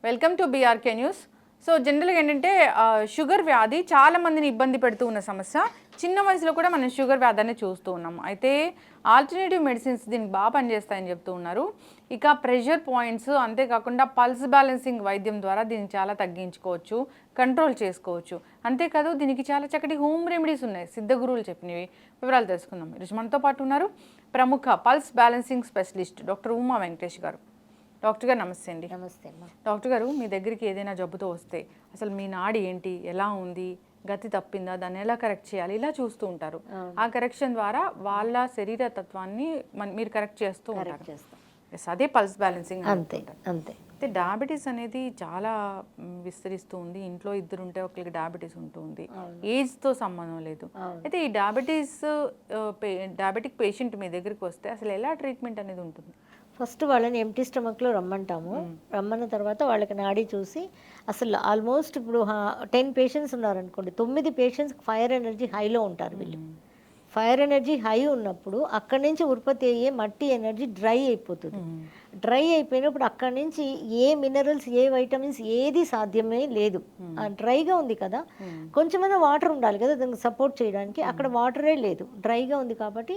Welcome to BRK news. So జనరల్గా ఏంటంటే sugar వ్యాధి చాలా మందిని ఇబ్బంది పెడుతూ ఉన్న సమస్య. చిన్న వయసులో కూడా మనం షుగర్ వ్యాధిని చూస్తూ ఉన్నాం. అయితే ఆల్టర్నేటివ్ మెడిసిన్స్ దీనికి బాగా పనిచేస్తాయని చెప్తూ ఉన్నారు. ఇక ప్రెషర్ పాయింట్స్, అంతేకాకుండా పల్స్ బ్యాలెన్సింగ్ వైద్యం ద్వారా దీన్ని చాలా తగ్గించుకోవచ్చు, కంట్రోల్ చేసుకోవచ్చు. అంతేకాదు దీనికి చాలా చక్కటి హోమ్ రెమెడీస్ ఉన్నాయి, సిద్ధ గురువులు చెప్పినవి. వివరాలు తెలుసుకుందాం. ఈరోజు మనతో పాటు ఉన్నారు ప్రముఖ pulse balancing specialist doctor Uma Venkatesh గారు. డాక్టర్ గారు నమస్తే అండి. నమస్తే అమ్మా. డాక్టర్ గారు, మీ దగ్గరికి ఏదైనా జబ్బుతో వస్తే అసలు మీ నాడి ఏంటి, ఎలా ఉంది, గతి తప్పిందా, దాన్ని ఎలా కరెక్ట్ చేయాలి, ఇలా చూస్తూ ఉంటారు. ఆ కరెక్షన్ ద్వారా వాళ్ళ శరీర తత్వాన్ని మీరు కరెక్ట్ చేస్తూ ఉంటారు. అదే పల్స్ బ్యాలెన్సింగ్. అంతే అంతే. అయితే డయాబెటీస్ అనేది చాలా విస్తరిస్తూ ఉంది. ఇంట్లో ఇద్దరు ఉంటే ఒకరికి డయాబెటీస్ ఉంటుంది, ఏజ్తో సంబంధం లేదు. అయితే ఈ డయాబెటిక్ పేషెంట్ మీ దగ్గరికి వస్తే అసలు ఎలా ట్రీట్మెంట్ అనేది ఉంటుంది? ఫస్ట్ వాళ్ళని ఎంటీ స్టమక్లో రమ్మంటాము. రమ్మన్న తర్వాత వాళ్ళకి నాడీ చూసి అసలు ఆల్మోస్ట్ ఇప్పుడు 10 పేషెంట్స్ ఉన్నారనుకోండి, 9 పేషెంట్స్ ఫైర్ ఎనర్జీ హైలో ఉంటారు. వీళ్ళు ఫైర్ ఎనర్జీ హై ఉన్నప్పుడు అక్కడి నుంచి ఉత్పత్తి అయ్యే మట్టి ఎనర్జీ డ్రై అయిపోతుంది. డ్రై అయిపోయినప్పుడు అక్కడి నుంచి ఏ మినరల్స్, ఏ వైటమిన్స్ ఏది సాధ్యమే లేదు. డ్రైగా ఉంది కదా, కొంచెమైనా వాటర్ ఉండాలి కదా దానికి సపోర్ట్ చేయడానికి. అక్కడ వాటరే లేదు, డ్రైగా ఉంది కాబట్టి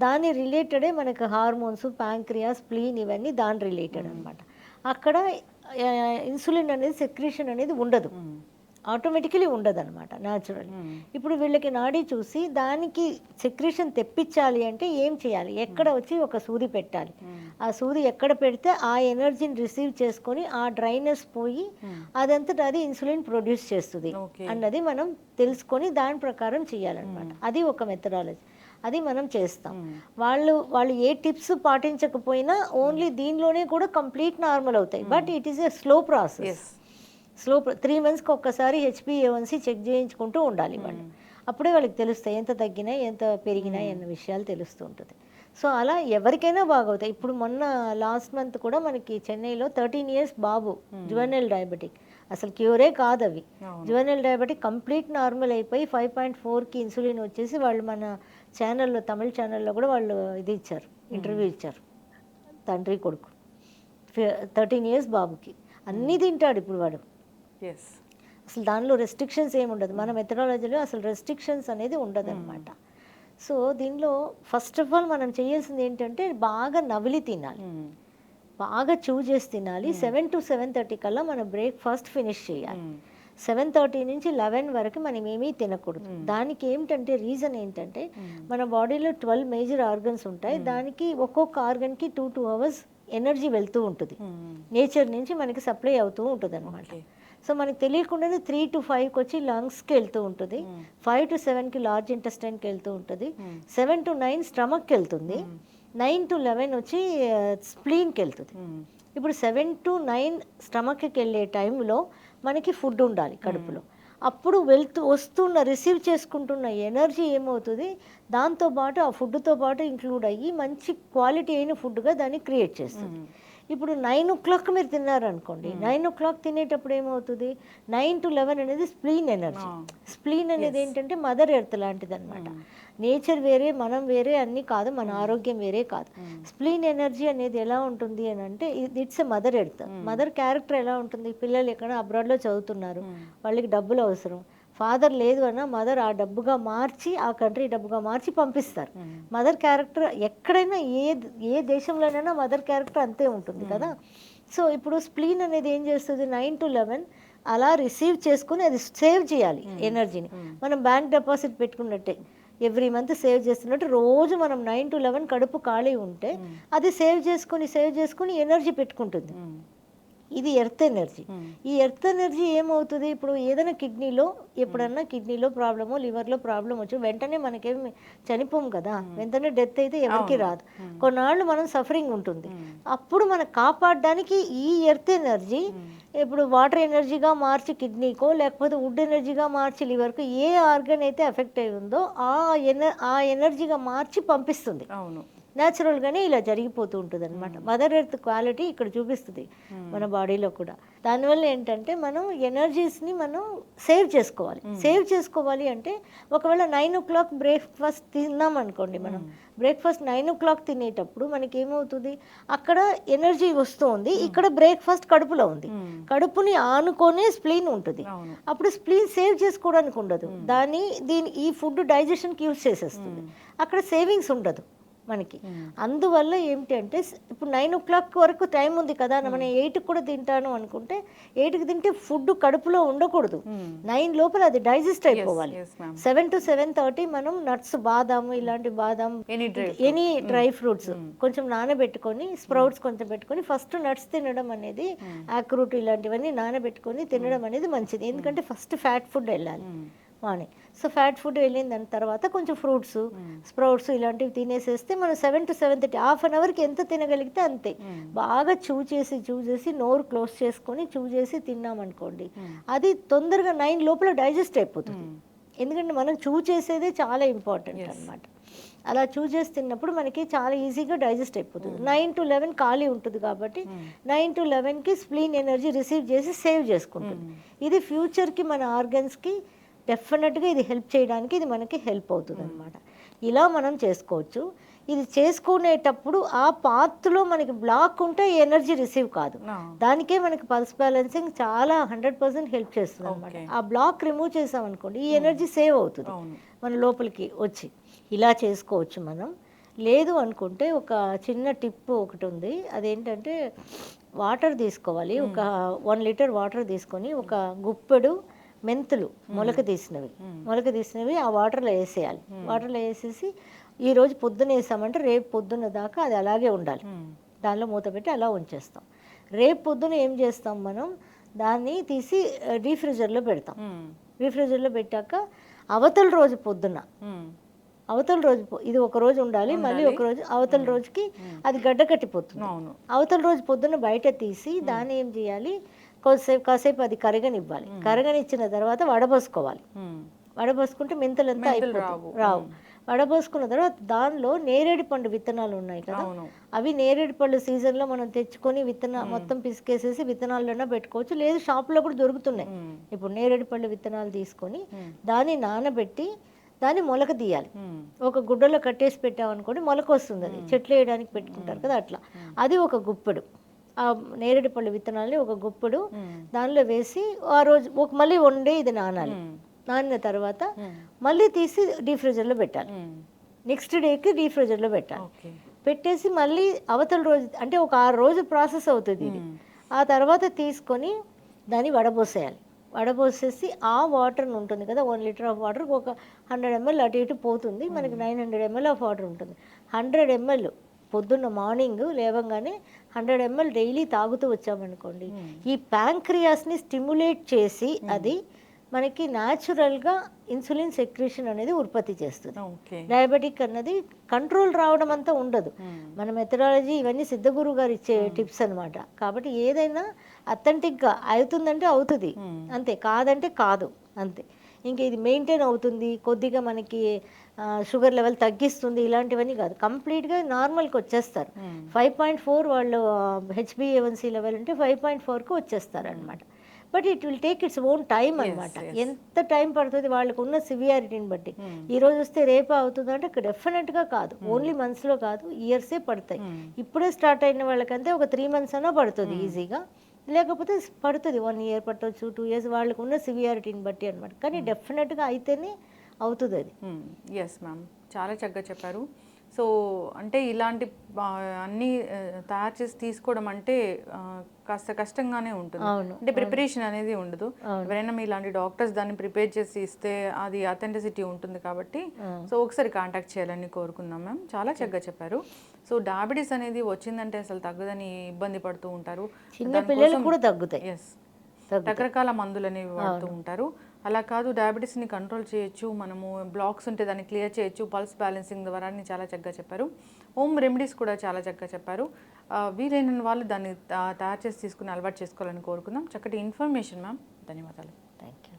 దాని రిలేటెడే మనకు హార్మోన్స్, ప్యాంక్రియాస్, స్ప్లీన్ ఇవన్నీ దాని రిలేటెడ్ అనమాట. అక్కడ ఇన్సులిన్ అనేది, సెక్రీషన్ అనేది ఉండదు, ఆటోమేటికలీ ఉండదు అనమాట, న్యాచురల్. ఇప్పుడు వీళ్ళకి నాడీ చూసి దానికి సెక్రీషన్ తెప్పించాలి అంటే ఏం చేయాలి, ఎక్కడ వచ్చి ఒక సూది పెట్టాలి. ఆ సూది ఎక్కడ పెడితే ఆ ఎనర్జీని రిసీవ్ చేసుకొని ఆ డ్రైనెస్ పోయి అదంతటా అది ఇన్సులిన్ ప్రొడ్యూస్ చేస్తుంది అన్నది మనం తెలుసుకొని దాని ప్రకారం చేయాలన్నమాట. అది ఒక మెథడాలజీ, అది మనం చేస్తాం. వాళ్ళు ఏ టిప్స్ పాటించకపోయినా ఓన్లీ దీనిలోనే కూడా కంప్లీట్ నార్మల్ అవుతాయి. But it is a slow process. 3 monthsకి ఒక్కసారి HbA1c చెక్ చేయించుకుంటూ ఉండాలి వాళ్ళు. అప్పుడే వాళ్ళకి తెలుస్తాయి ఎంత తగ్గినాయి, ఎంత పెరిగినాయి అన్న విషయాలు తెలుస్తూ ఉంటుంది. సో అలా ఎవరికైనా బాగవుతాయి. ఇప్పుడు మొన్న లాస్ట్ మంత్ కూడా మనకి చెన్నైలో 13 years బాబు, జువెనైల్ డయాబెటిక్, అసలు క్యూరే కాదు అవి. జువెనైల్ డయాబెటిక్ కంప్లీట్ నార్మల్ అయిపోయి 5.4కి ఇన్సులిన్ వచ్చేసి వాళ్ళు మన ఛానల్లో, తమిళ ఛానల్లో కూడా వాళ్ళు ఇది ఇచ్చారు, ఇంటర్వ్యూ ఇచ్చారు. తండ్రి కొడుకు 13 years బాబుకి అన్నీ తింటాడు ఇప్పుడు వాడు. అసలు దానిలో రెస్ట్రిక్షన్స్ ఏమి ఉండదు. మన మెథడాలజీలో అసలు రెస్ట్రిక్షన్స్ అనేది ఉండదు అనమాట. సో దీనిలో ఫస్ట్ ఆఫ్ ఆల్ మనం చేయాల్సింది ఏంటంటే బాగా నవిలి తినాలి, బాగా చూ చేసి తినాలి. 7 to 7:30 కల్లా మన బ్రేక్ఫాస్ట్ ఫినిష్ చేయాలి. 7:30 నుంచి 11 వరకు మనం ఏమీ తినకూడదు. దానికి ఏమిటంటే రీజన్ ఏంటంటే మన బాడీలో 12 మేజర్ ఆర్గన్స్ ఉంటాయి. దానికి ఒక్కొక్క ఆర్గన్కి 2 hours ఎనర్జీ వెళ్తూ ఉంటుంది, నేచర్ నుంచి మనకి సప్లై అవుతూ ఉంటుంది అనమాట. సో మనకు తెలియకుండానే 3 to 5కి వచ్చి లంగ్స్కి వెళ్తూ ఉంటుంది, 5 to 7కి లార్జ్ ఇంటెస్టైన్కి వెళ్తూ ఉంటుంది, 7 to 9 స్టమక్కి వెళ్తుంది, 9 to 11 వచ్చి స్ప్లీన్కి వెళ్తుంది. ఇప్పుడు 7 to 9 స్టమక్కి వెళ్ళే టైంలో మనకి ఫుడ్ ఉండాలి కడుపులో. అప్పుడు వస్తున్న రిసీవ్ చేసుకుంటున్న ఎనర్జీ ఏమవుతుంది, దాంతోపాటు ఆ ఫుడ్తో పాటు ఇంక్లూడ్ అయ్యి మంచి క్వాలిటీ అయిన ఫుడ్గా దాన్ని క్రియేట్ చేస్తుంది. ఇప్పుడు 9 o'clock మీరు తిన్నారనుకోండి, 9 o'clock తినేటప్పుడు ఏమవుతుంది, 9 to 11 అనేది స్ప్లీన్ ఎనర్జీ. స్ప్లీన్ అనేది ఏంటంటే మదర్ ఎర్త్ లాంటిది అనమాట. నేచర్ వేరే, మనం వేరే అన్నీ కాదు, మన ఆరోగ్యం వేరే కాదు. స్ప్లీన్ ఎనర్జీ అనేది ఎలా ఉంటుంది అని అంటే it's a mother earth. Mother character ఎలా ఉంటుంది, పిల్లలు ఎక్కడ అబ్రాడ్లో చదువుతున్నారు, వాళ్ళకి డబ్బులు అవసరం, ఫాదర్ లేదు అన్న మదర్ ఆ డబ్బుగా మార్చి, ఆ కంట్రీ డబ్బుగా మార్చి పంపిస్తారు. మదర్ క్యారెక్టర్ ఎక్కడైనా ఏ దేశంలోనైనా మదర్ క్యారెక్టర్ అంతే ఉంటుంది కదా. సో ఇప్పుడు స్ప్లీన్ అనేది ఏం చేస్తుంది, 9 to 11 అలా రిసీవ్ చేసుకుని అది సేవ్ చేయాలి ఎనర్జీని. మనం బ్యాంక్ డిపాజిట్ పెట్టుకున్నట్టే ఎవ్రీ మంత్ సేవ్ చేస్తున్నట్టు రోజు మనం 9 to 11 కడుపు ఖాళీ ఉంటే అది సేవ్ చేసుకుని ఎనర్జీ పెట్టుకుంటుంది. ఇది ఎర్త్ ఎనర్జీ. ఈ ఎర్త్ ఎనర్జీ ఏమవుతుంది, ఇప్పుడు ఏదైనా కిడ్నీలో ఎప్పుడన్నా కిడ్నీలో ప్రాబ్లమో, లివర్లో ప్రాబ్లం వచ్చి వెంటనే మనకేమి చనిపోం కదా, వెంటనే డెత్ అయితే ఎవరికి రాదు, కొన్నాళ్ళు మనం సఫరింగ్ ఉంటుంది. అప్పుడు మనం కాపాడడానికి ఈ ఎర్త్ ఎనర్జీ ఇప్పుడు వాటర్ ఎనర్జీగా మార్చి కిడ్నీకో, లేకపోతే వుడ్ ఎనర్జీగా మార్చి లివర్కు, ఏ ఆర్గన్ అయితే ఎఫెక్ట్ అయి ఉందో ఆ ఎనర్జీగా మార్చి పంపిస్తుంది. అవును. న్యాచురల్గానే ఇలా జరిగిపోతూ ఉంటుంది అనమాట. మదర్ ఎర్త్ క్వాలిటీ ఇక్కడ చూపిస్తుంది మన బాడీలో కూడా. దానివల్ల ఏంటంటే మనం ఎనర్జీస్ని మనం సేవ్ చేసుకోవాలి అంటే ఒకవేళ 9 o'clock బ్రేక్ఫాస్ట్ తిన్నాం అనుకోండి, మనం బ్రేక్ఫాస్ట్ 9 o'clock తినేటప్పుడు మనకి ఏమవుతుంది, అక్కడ ఎనర్జీ వస్తుంది, ఇక్కడ బ్రేక్ఫాస్ట్ కడుపులో ఉంది, కడుపుని ఆనుకొనే స్ప్లీన్ ఉంటుంది. అప్పుడు స్ప్లీన్ సేవ్ చేసుకోవడానికి ఉండదు, ఈ ఫుడ్ డైజెషన్కి యూజ్ చేసేస్తుంది, అక్కడ సేవింగ్స్ ఉండదు మనకి. అందువల్ల ఏమిటంటే ఇప్పుడు 9 o'clock వరకు టైం ఉంది కదా, మనం 8కి కూడా తింటాను అనుకుంటే 8కి తింటే ఫుడ్ కడుపులో ఉండకూడదు, 9 లోపల అది డైజెస్ట్ అయిపోవాలి. 7 to 7:30 మనం నట్స్, బాదాము, ఇలాంటి బాదాం, ఎనీ డ్రై ఫ్రూట్స్ కొంచెం నానబెట్టుకొని, స్ప్రౌట్స్ కొంచెం పెట్టుకొని ఫస్ట్ నట్స్ తినడం అనేది, ఆక్రూట్ ఇలాంటివన్నీ నానబెట్టుకొని తినడం అనేది మంచిది. ఎందుకంటే ఫస్ట్ ఫ్యాట్ ఫుడ్ వెళ్ళాలి మార్నింగ్. సో ఫ్యాట్ ఫుడ్ వెళ్ళిన దాని తర్వాత కొంచెం ఫ్రూట్స్, స్ప్రౌట్స్ ఇలాంటివి తినేసేస్తే మనం 7 to 7:30 హాఫ్ అన్ అవర్కి ఎంత తినగలిగితే అంతే. బాగా చూ చేసి నోరు క్లోజ్ చేసుకొని చేసి తిన్నామనుకోండి, అది తొందరగా 9 లోపల డైజెస్ట్ అయిపోతుంది. ఎందుకంటే మనం చేసేదే చాలా ఇంపార్టెంట్ అనమాట. అలా చేసి తిన్నప్పుడు మనకి చాలా ఈజీగా డైజెస్ట్ అయిపోతుంది. 9 to 11 ఖాళీ ఉంటుంది కాబట్టి 9 to 11కి స్ప్లీన్ ఎనర్జీ రిసీవ్ చేసి సేవ్ చేసుకుంటుంది. ఇది ఫ్యూచర్కి మన ఆర్గన్స్కి డెఫినెట్గా ఇది హెల్ప్ చేయడానికి ఇది మనకి హెల్ప్ అవుతుంది అనమాట. ఇలా మనం చేసుకోవచ్చు. ఇది చేసుకునేటప్పుడు ఆ పాత్లో మనకి బ్లాక్ ఉంటే ఎనర్జీ రిసీవ్ కాదు, దానికే మనకి పల్స్ బ్యాలెన్సింగ్ చాలా 100% హెల్ప్ చేస్తుంది అనమాట. ఆ బ్లాక్ రిమూవ్ చేసామనుకోండి, ఈ ఎనర్జీ సేవ్ అవుతుంది మన లోపలికి వచ్చి. ఇలా చేసుకోవచ్చు మనం. లేదు అనుకుంటే ఒక చిన్న టిప్ ఒకటి ఉంది, అదేంటంటే వాటర్ తీసుకోవాలి. ఒక 1 లీటర్ వాటర్ తీసుకొని ఒక గుప్పెడు మెంతులు మొలక తీసినవి ఆ వాటర్లో వేసేయాలి. వాటర్లో వేసేసి ఈరోజు పొద్దున వేసామంటే రేపు పొద్దున్న దాకా అది అలాగే ఉండాలి. దానిలో మూత పెట్టి అలా ఉంచేస్తాం. రేపు పొద్దున ఏం చేస్తాం, మనం దాన్ని తీసి డీఫ్రిజర్లో పెడతాం. డీఫ్రిజర్లో పెట్టాక అవతల రోజు పొద్దున, ఇది ఒక రోజు ఉండాలి, మళ్ళీ ఒక రోజు అవతల రోజుకి అది గడ్డ కట్టిపోతుంది. అవతల రోజు పొద్దున బయట తీసి దాన్ని ఏం చేయాలి, కాసేపు అది కరగనివ్వాలి. కరగనిచ్చిన తర్వాత వడబోసుకోవాలి. వడబోసుకుంటే మెంతులంతా రావు. వడబోసుకున్న తర్వాత దానిలో నేరేడు పండు విత్తనాలు ఉన్నాయి కదా, అవి నేరేడు పళ్ళు సీజన్లో మనం తెచ్చుకొని మొత్తం పిసికేసేసి విత్తనాలన్నా పెట్టుకోవచ్చు, లేదు షాప్లో కూడా దొరుకుతున్నాయి. ఇప్పుడు నేరేడు పళ్ళు విత్తనాలు తీసుకొని దాన్ని నానబెట్టి దాన్ని మొలక తీయాలి. ఒక గుడ్డలో కట్టేసి పెట్టామనుకోండి మొలక వస్తుంది, అది చెట్లు వేయడానికి పెట్టుకుంటారు కదా అట్లా. అది ఒక గుప్పెడు ఆ నేరేడు పళ్ళు విత్తనాలని ఒక గుప్పెడు దానిలో వేసి ఆ రోజు మళ్ళీ 1 day ఇది నానాలి. నానిన తర్వాత మళ్ళీ తీసి డీఫ్రిజర్లో పెట్టాలి. నెక్స్ట్ డేకి డీఫ్రిజర్లో పెట్టాలి. పెట్టేసి మళ్ళీ అవతల రోజు అంటే ఒక 6 రోజు ప్రాసెస్ అవుతుంది ఇది. ఆ తర్వాత తీసుకొని దాన్ని వడబోసేయాలి. వడబోసేసి ఆ వాటర్ ఉంటుంది కదా, 1 లీటర్ ఆఫ్ వాటర్ ఒక 100 ml అటు ఇటు పోతుంది, మనకి 900 ml ఆఫ్ వాటర్ ఉంటుంది. 100 ml పొద్దున్న మార్నింగ్ లేవగానే 100 ml డైలీ తాగుతూ వచ్చామనుకోండి, ఈ ప్యాంక్రియాస్ని స్టిమ్యులేట్ చేసి అది మనకి న్యాచురల్గా ఇన్సులిన్ సెక్రేషన్ అనేది ఉత్పత్తి చేస్తుంది. డయాబెటిక్ అన్నది కంట్రోల్ రావడం అంతా ఉండదు. మన మెథడాలజీ ఇవన్నీ సిద్ధగురువు గారు ఇచ్చే టిప్స్ అనమాట. కాబట్టి ఏదైనా అథెంటిక్గా అవుతుందంటే అవుతుంది అంతే, కాదంటే కాదు అంతే. ఇంకా ఇది మెయింటైన్ అవుతుంది, కొద్దిగా మనకి షుగర్ లెవెల్ తగ్గిస్తుంది, ఇలాంటివన్నీ కాదు, కంప్లీట్గా నార్మల్కి వచ్చేస్తారు. 5.4 వాళ్ళు HbA1c లెవెల్ ఉంటే 5.4కి వచ్చేస్తారు అనమాట. But it will take its own time అనమాట. ఎంత టైం పడుతుంది వాళ్ళకు ఉన్న సివియారిటీని బట్టి. ఈరోజు వస్తే రేపే అవుతుందంటే డెఫినెట్గా కాదు, ఓన్లీ మంత్స్లో కాదు, ఇయర్సే పడతాయి. ఇప్పుడే స్టార్ట్ అయిన వాళ్ళకంటే ఒక 3 months అన్నా పడుతుంది ఈజీగా, లేకపోతే పడుతుంది 1 year పట్టవచ్చు, 2 years వాళ్ళకు ఉన్న సివియారిటీని బట్టి అనమాట. కానీ డెఫినెట్గా అయితేనే అవుతుంది అది. ఎస్ మ్యామ్, చాలా చక్కగా చెప్పారు. సో అంటే ఇలాంటి అన్నీ తయారు చేసి తీసుకోవడం అంటే కాస్త కష్టంగానే ఉంటుంది, అంటే ప్రిపరేషన్ అనేది ఉండదు. ఎవరైనా మీ ఇలాంటి డాక్టర్స్ దాన్ని ప్రిపేర్ చేసి ఇస్తే అది అథెంటిసిటీ ఉంటుంది కాబట్టి సో ఒకసారి కాంటాక్ట్ చేయాలని కోరుకుందాం మ్యామ్. చాలా చక్కగా చెప్పారు. సో డయాబెటీస్ అనేది వచ్చిందంటే అసలు తగ్గదని ఇబ్బంది పడుతూ ఉంటారు, చిన్న పిల్లలు కూడా తగ్గుతాయి. ఎస్, రకరకాల మందులు అనేవి వాడుతూ ఉంటారు. అలా కాదు, డయాబెటీస్ని కంట్రోల్ చేయొచ్చు, మనము బ్లాక్స్ ఉంటే దాన్ని క్లియర్ చేయొచ్చు పల్స్ బ్యాలెన్సింగ్ ద్వారా అని చాలా చక్కగా చెప్పారు. హోమ్ రెమెడీస్ కూడా చాలా చక్కగా చెప్పారు. వీలైన వాళ్ళు దాన్ని తయారు చేసి తీసుకుని అలవాటు చేసుకోవాలని కోరుకుందాం. చక్కటి ఇన్ఫర్మేషన్ మ్యామ్, ధన్యవాదాలు. Thank you.